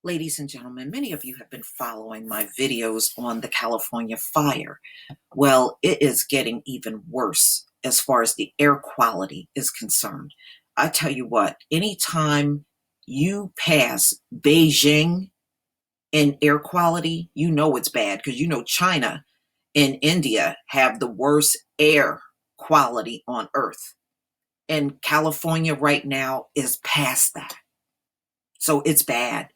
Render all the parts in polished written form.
Ladies and gentlemen, many of you have been following my videos on the California fire. Well, it is getting even worse as far as the air quality is concerned. I tell you what, anytime you pass Beijing in air quality, you know it's bad because you know China and India have the worst air quality on earth. And California right now is past that. So it's bad.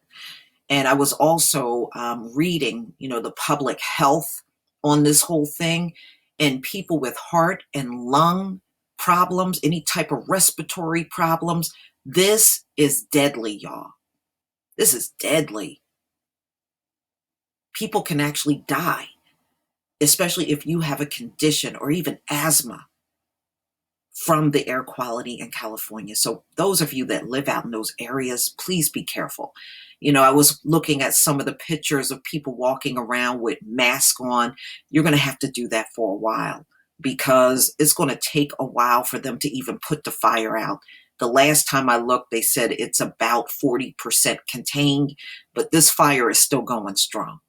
And I was also reading, the public health on this whole thing, and people with heart and lung problems, any type of respiratory problems. This is deadly, y'all. This is deadly. People can actually die, especially if you have a condition or even asthma from the air quality in California. So those of you that live out in those areas, please be careful. I was looking at some of the pictures of people walking around with masks on. You're going to have to do that for a while because it's going to take a while for them to even put the fire out. The last time I looked, they said it's about 40% contained, but this fire is still going strong.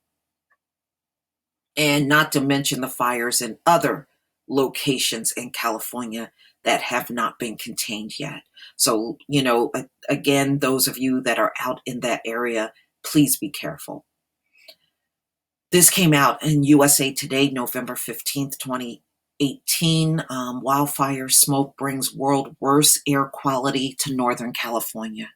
And not to mention the fires in other locations in California that have not been contained yet. So, again, those of you that are out in that area, please be careful. This came out in USA Today, November 15th, 2018. Wildfire smoke brings world worst air quality to Northern California.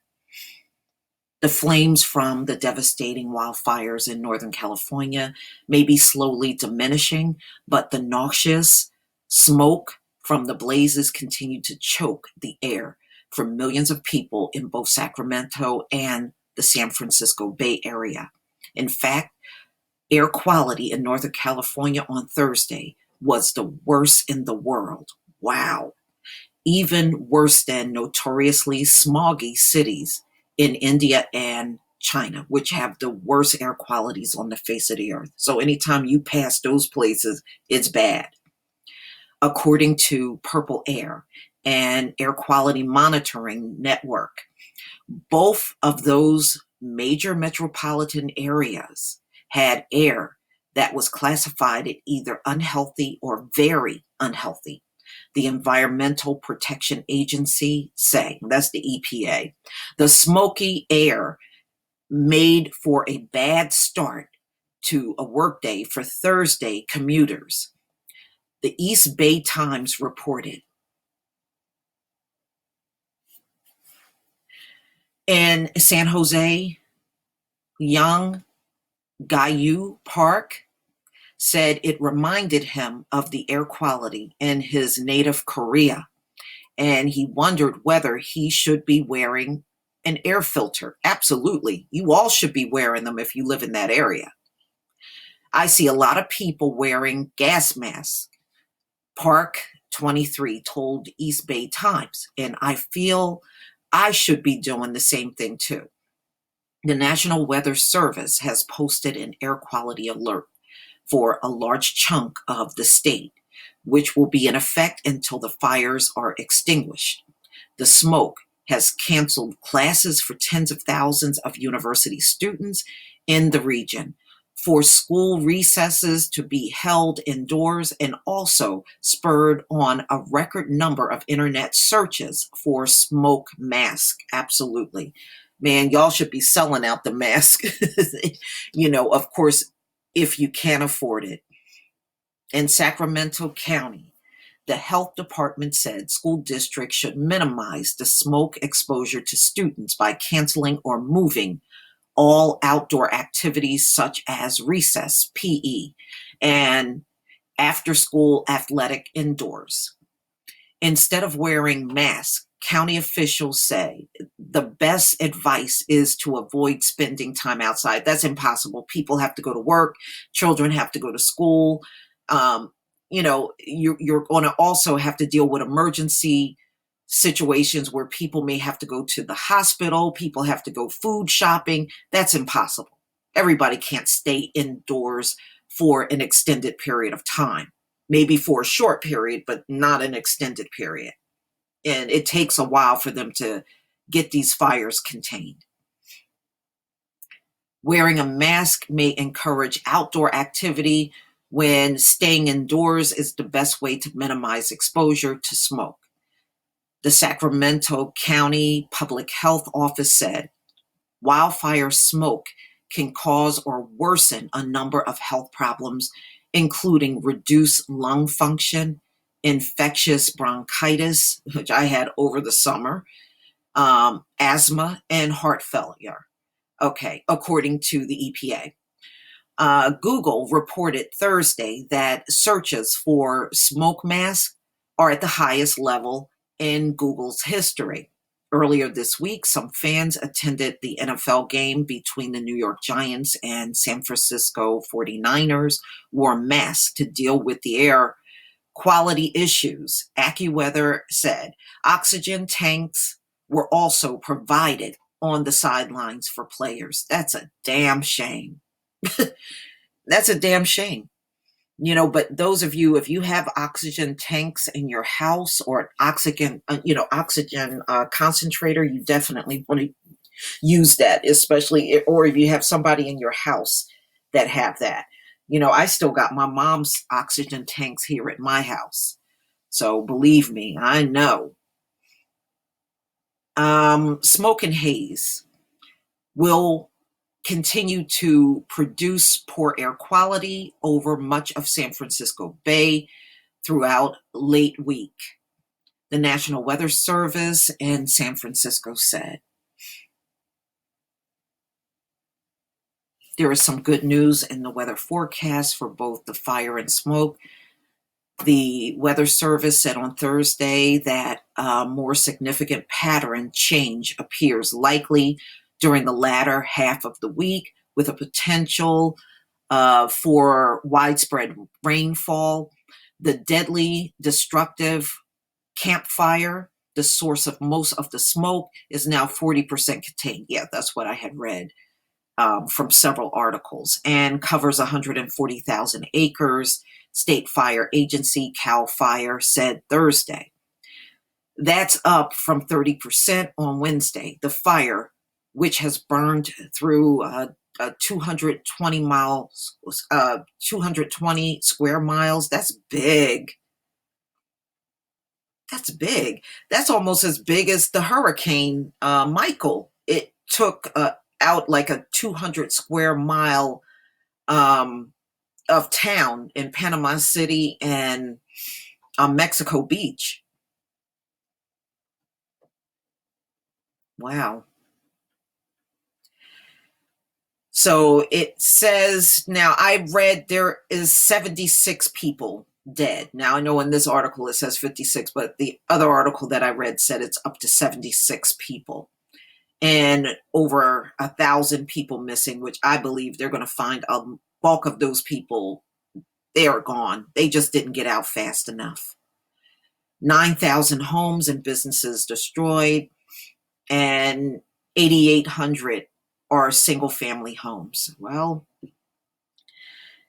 The flames from the devastating wildfires in Northern California may be slowly diminishing, but the noxious smoke from the blazes continue to choke the air for millions of people in both Sacramento and the San Francisco Bay Area. In fact, air quality in Northern California on Thursday was the worst in the world. Wow. Even worse than notoriously smoggy cities in India and China, which have the worst air qualities on the face of the earth. So anytime you pass those places, it's bad. According to Purple Air and Air Quality Monitoring Network, both of those major metropolitan areas had air that was classified as either unhealthy or very unhealthy. The Environmental Protection Agency say, that's the EPA, the smoky air made for a bad start to a workday for Thursday commuters. The East Bay Times reported. In San Jose, young Gayu Park said it reminded him of the air quality in his native Korea, and he wondered whether he should be wearing an air filter. Absolutely. You all should be wearing them if you live in that area. I see a lot of people wearing gas masks. Park 23 told East Bay Times, and I feel I should be doing the same thing too. The National Weather Service has posted an air quality alert for a large chunk of the state, which will be in effect until the fires are extinguished. The smoke has canceled classes for tens of thousands of university students in the region, forced school recesses to be held indoors, and also spurred on a record number of internet searches for smoke mask. Absolutely. Man, y'all should be selling out the mask, of course, if you can afford it. In Sacramento County, the health department said school districts should minimize the smoke exposure to students by canceling or moving all outdoor activities such as recess, PE, and after-school athletic indoors. Instead of wearing masks, county officials say the best advice is to avoid spending time outside. That's impossible. People have to go to work. Children have to go to school. You're going to also have to deal with emergency situations where people may have to go to the hospital. People have to go food shopping. That's impossible. Everybody can't stay indoors for an extended period of time. Maybe for a short period, but not an extended period. And it takes a while for them to get these fires contained. Wearing a mask may encourage outdoor activity when staying indoors is the best way to minimize exposure to smoke. The Sacramento County Public Health Office said wildfire smoke can cause or worsen a number of health problems, including reduced lung function, infectious bronchitis, which I had over the summer, asthma, and heart failure. Okay, according to the EPA. Google reported Thursday that searches for smoke masks are at the highest level in Google's history. Earlier this week, some fans attended the NFL game between the New York Giants and San Francisco 49ers, wore masks to deal with the air quality issues. AccuWeather said oxygen tanks were also provided on the sidelines for players. That's a damn shame. That's a damn shame. But those of you, if you have oxygen tanks in your house or an oxygen concentrator, you definitely want to use that, especially, or if you have somebody in your house that have that. I still got my mom's oxygen tanks here at my house. So believe me, I know. Smoke and haze will continue to produce poor air quality over much of San Francisco Bay throughout late week, the National Weather Service in San Francisco said. There is some good news in the weather forecast for both the fire and smoke. The Weather Service said on Thursday that a more significant pattern change appears likely during the latter half of the week, with a potential for widespread rainfall. The deadly, destructive campfire, the source of most of the smoke, is now 40% contained. Yeah, that's what I had read from several articles, and covers 140,000 acres. State Fire Agency, CAL FIRE, said Thursday. That's up from 30% on Wednesday. The fire, which has burned through 220 square miles, that's big. That's big. That's almost as big as the hurricane Michael. It took out like a 200 square mile of town in Panama City and Mexico Beach. Wow. So it says, now I read there is 76 people dead. Now I know in this article it says 56, but the other article that I read said it's up to 76 people. And over 1,000 people missing, which I believe they're going to find a bulk of those people. They are gone. They just didn't get out fast enough. 9,000 homes and businesses destroyed, and 8,800 are single family homes. Well,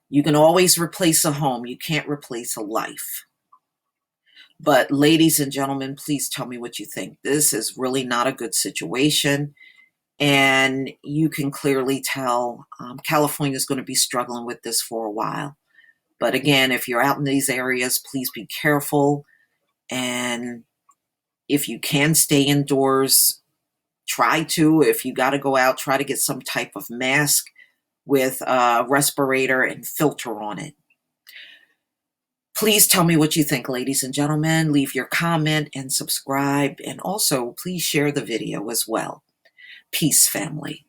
you can always replace a home. You can't replace a life. But ladies and gentlemen, please tell me what you think. This is really not a good situation. And you can clearly tell California is going to be struggling with this for a while. But again, if you're out in these areas, please be careful. And if you can stay indoors, try to. If you got to go out, try to get some type of mask with a respirator and filter on it. Please tell me what you think, ladies and gentlemen. Leave your comment and subscribe. And also, please share the video as well. Peace, family.